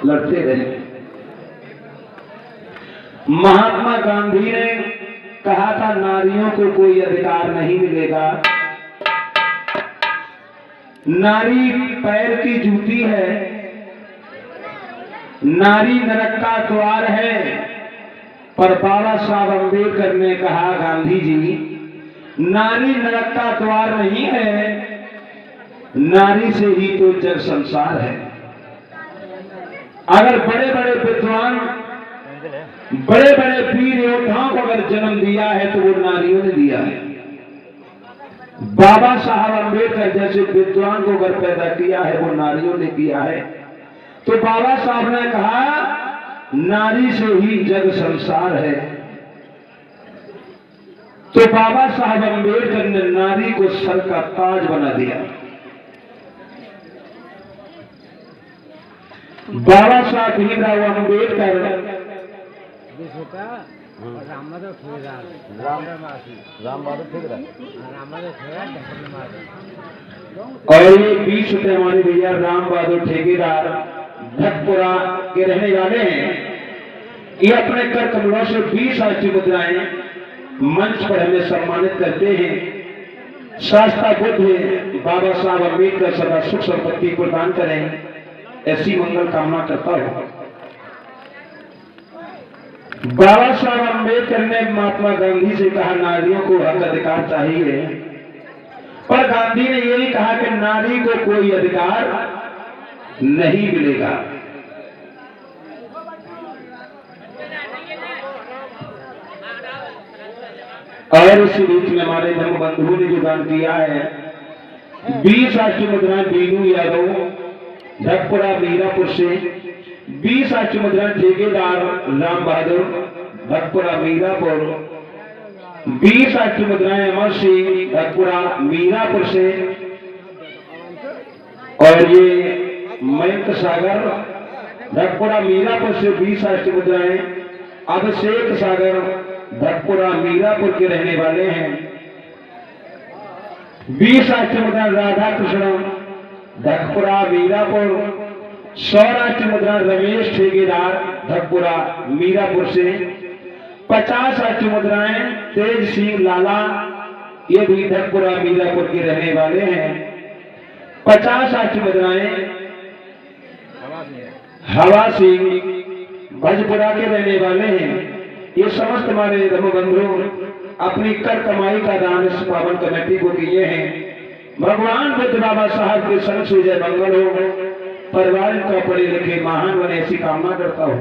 लड़ते रहे। महात्मा गांधी ने कहा था नारियों को कोई अधिकार नहीं मिलेगा, नारी पैर की जूती है, नारी नरक का द्वार है। पर बाबा साहब अम्बेडकर ने कहा, गांधी जी, नारी नरक का द्वार नहीं है, नारी से ही तो जग संसार है। अगर बड़े बड़े विद्वान, बड़े बड़े वीर योद्धाओं को अगर जन्म दिया है तो वो नारियों ने दिया है। बाबा साहब अम्बेडकर जैसे विद्वान को अगर पैदा किया है वो नारियों ने किया है। तो बाबा साहब ने कहा नारी से ही जग संसार है। तो बाबा साहब अम्बेडकर ने नारी को सर का ताज बना दिया। बाबा साहब भीमराव अम्बेडकर और ये 20 रुपए हमारे भैया राम बहादुर ठेकेदार ढकपुरा के रहने वाले हैं। ये अपने कर कमलों से 20 राष्ट्रीय मुद्राएं मंच पर हमें सम्मानित करते हैं। शास्त्रा बुद्ध है, बाबा साहब अम्बेडकर सदा सुख संपत्ति प्रदान करें, ऐसी मंगल कामना करता हूं। बाबा साहब अम्बेडकर ने महात्मा गांधी से कहा नारियों को हक अधिकार चाहिए, पर गांधी ने यही कहा कि नारी को कोई अधिकार नहीं मिलेगा। और इसी बीच में हमारे धर्म बंधुओं ने जो दान किया है 20 राष्ट्रीय मुद्राएं बीनू यादव ढकपुरा मीरापुर से, 20 राष्ट्रीय मुद्राएं ठेकेदार राम बहादुर ढकपुरा मीरापुर, 20 राष्ट्रीय मुद्राएं अमर सिंह ढकपुरा मीरापुर से, और ये मयंक सागर ढकपुरा मीरापुर से 20 राष्ट्रीय मुद्राएं अभिषेक सागर ढकपुरा मीरापुर के रहने वाले हैं। 20 राष्ट्रीय मुद्राएं राधा कृष्ण ढकपुरा मीरापुर, 100 राष्ट्रीय मुद्राएं रमेश ठेकेदार ढकपुरा मीरापुर से, 50 राष्ट्रीय मुद्राएं तेज सिंह लाला, ये भी ढकपुरा मीरापुर के रहने वाले हैं। 50 राष्ट्रीय मुद्राएं हवा सिंह भजपुरा के रहने वाले हैं। ये समस्त हमारे धर्म बंधु अपनी कर कमाई का दान इस पावन कमेटी को किए हैं। भगवान बुद्ध बाबा साहब के संग से जय मंगल हो, परिवार का पढ़े लिखे महान बने, ऐसी कामना करता हूं।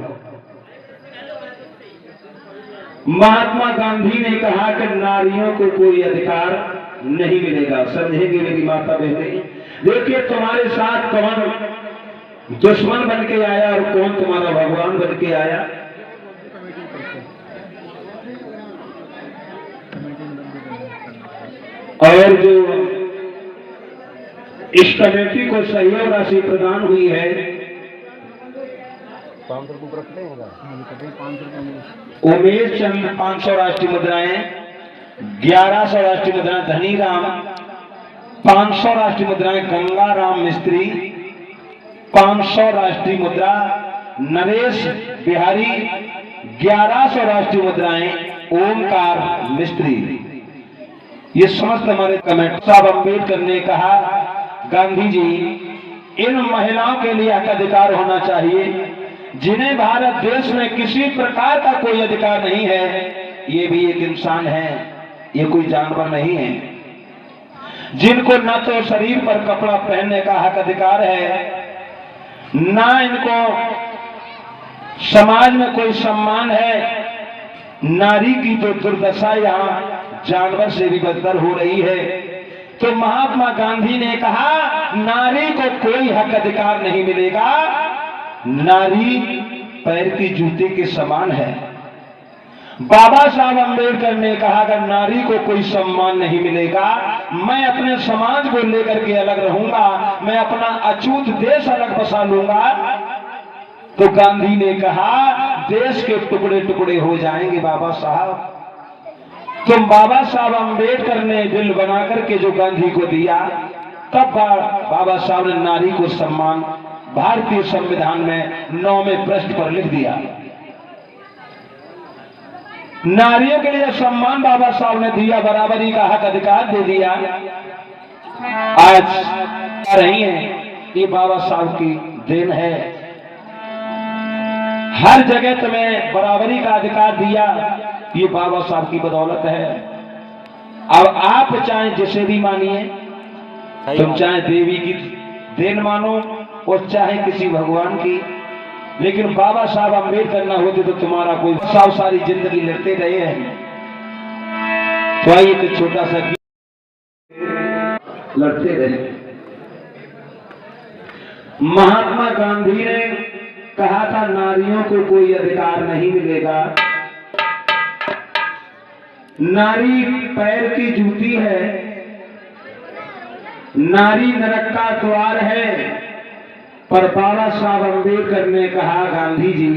महात्मा गांधी ने कहा कि नारियों को कोई अधिकार नहीं मिलेगा। समझेंगे मेरी माता बहनें? देखिए तुम्हारे साथ कौन दुश्मन बन के आया और कौन तुम्हारा भगवान बन के आया। और जो इस कमेटी को सहयोग राशि प्रदान हुई है 500 उमेश चंद 500 राष्ट्रीय मुद्राएं, 1100 राष्ट्रीय मुद्राएं धनीराम, 500 राष्ट्रीय मुद्राएं गंगा राम मिस्त्री, 500 राष्ट्रीय मुद्रा नरेश बिहारी, 1100 राष्ट्रीय मुद्राएं ओमकार मिस्त्री। ये समस्त हमारे कमेटी साहब अम्बेडकर ने कहा गांधी जी इन महिलाओं के लिए हक अधिकार होना चाहिए जिन्हें भारत देश में किसी प्रकार का कोई अधिकार नहीं है। ये भी एक इंसान है, ये कोई जानवर नहीं है। जिनको न तो शरीर पर कपड़ा पहनने का हक अधिकार है, ना इनको समाज में कोई सम्मान है। नारी की तो दुर्दशा यहाँ जानवर से भी बदतर हो रही है। तो महात्मा गांधी ने कहा नारी को कोई हक अधिकार नहीं मिलेगा, नारी पैर की जूते के समान है। बाबा साहब अम्बेडकर ने कहा अगर नारी को कोई सम्मान नहीं मिलेगा, मैं अपने समाज को लेकर के अलग रहूंगा, मैं अपना अछूत देश अलग बसा लूंगा। तो गांधी ने कहा देश के टुकड़े टुकड़े हो जाएंगे बाबा साहब। तो बाबा साहब अम्बेडकर ने दिल बना करके जो गांधी को दिया, तब बाबा साहब ने नारी को सम्मान भारतीय संविधान में 9वें पृष्ठ पर लिख दिया। नारियों के लिए सम्मान बाबा साहब ने दिया, बराबरी का हक अधिकार दे दिया। आज रही है, ये बाबा साहब की देन है। हर जगह तुम्हें बराबरी का अधिकार दिया, ये बाबा साहब की बदौलत है। अब आप चाहे जिसे भी मानिए, तुम चाहे देवी की देन मानो और चाहे किसी भगवान की, लेकिन बाबा साहब अम्बेडकर ना होते तो तुम्हारा कोई साहब सारी जिंदगी लड़ते रहे हैं। तो आइए एक छोटा सा लड़ते रहे। महात्मा गांधी ने कहा था नारियों को कोई अधिकार नहीं मिलेगा। नारी पैर की जूती है, नारी नरक का द्वार है। पर बाबा साहब अम्बेडकर ने कहा, गांधी जी,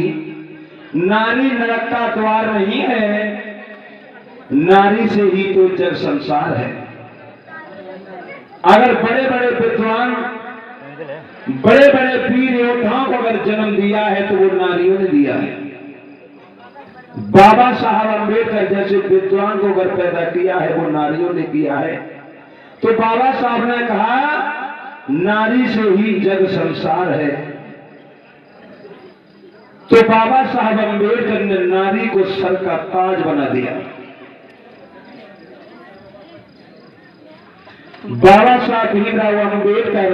नारी नरक का द्वार नहीं है, नारी से ही तो जग संसार है। अगर बड़े बड़े विद्वान, बड़े बड़े वीर योद्धाओं को अगर जन्म दिया है तो वो नारियों ने दिया है। बाबा साहब अम्बेडकर जैसे विद्वान को अगर पैदा किया है वो नारियों ने किया है। तो बाबा साहब ने कहा नारी से ही जग संसार है। तो बाबा साहब अम्बेडकर ने नारी को सर का ताज बना दिया। बाबा साहब भीमराव अम्बेडकर